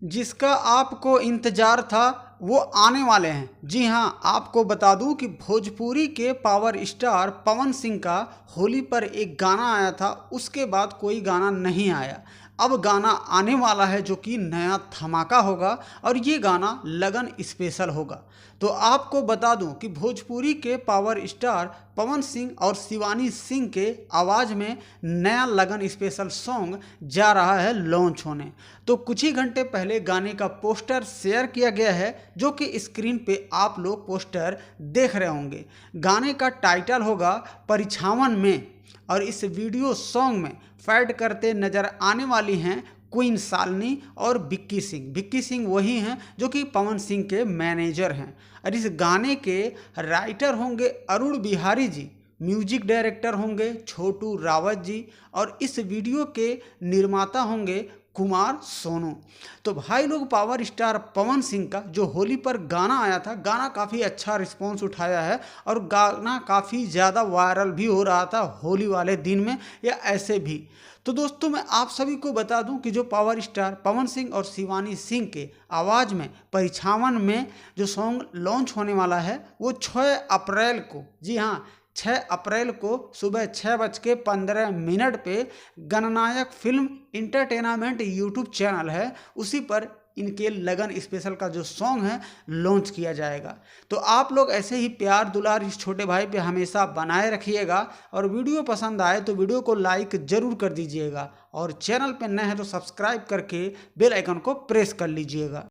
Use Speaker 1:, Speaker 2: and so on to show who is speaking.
Speaker 1: जिसका आपको इंतजार था वो आने वाले हैं। जी हाँ, आपको बता दूं कि भोजपुरी के पावर स्टार पवन सिंह का होली पर एक गाना आया था, उसके बाद कोई गाना नहीं आया। अब गाना आने वाला है जो कि नया धमाका होगा और ये गाना लगन स्पेशल होगा। तो आपको बता दूं कि भोजपुरी के पावर स्टार पवन सिंह और शिवानी सिंह के आवाज़ में नया लगन स्पेशल सॉन्ग जा रहा है लॉन्च होने। तो कुछ ही घंटे पहले गाने का पोस्टर शेयर किया गया है, जो कि स्क्रीन पे आप लोग पोस्टर देख रहे होंगे। गाने का टाइटल होगा परिछावन में, और इस वीडियो सॉन्ग में फाइट करते नजर आने वाली हैं क्वीन शालिनी और विक्की सिंह। विक्की सिंह वही हैं जो कि पवन सिंह के मैनेजर हैं। और इस गाने के राइटर होंगे अरुण बिहारी जी, म्यूजिक डायरेक्टर होंगे छोटू रावत जी, और इस वीडियो के निर्माता होंगे कुमार सोनू। तो भाई लोग, पावर स्टार पवन सिंह का जो होली पर गाना आया था, गाना काफ़ी अच्छा रिस्पॉन्स उठाया है और गाना काफ़ी ज़्यादा वायरल भी हो रहा था होली वाले दिन में या ऐसे भी। तो दोस्तों, मैं आप सभी को बता दूं कि जो पावर स्टार पवन सिंह और शिवानी सिंह के आवाज़ में परिछावन में जो सॉन्ग लॉन्च होने वाला है वो 6 अप्रैल को, जी हाँ 6 अप्रैल को सुबह 6:15 पे Gananayak film entertainment YouTube channel है, उसी पर इनके लगन स्पेशल का जो सॉन्ग है लॉन्च किया जाएगा। तो आप लोग ऐसे ही प्यार दुलार इस छोटे भाई पे हमेशा बनाए रखिएगा, और वीडियो पसंद आए तो वीडियो को लाइक ज़रूर कर दीजिएगा, और चैनल पे नए हैं तो सब्सक्राइब करके बेल आइकन को प्रेस कर लीजिएगा।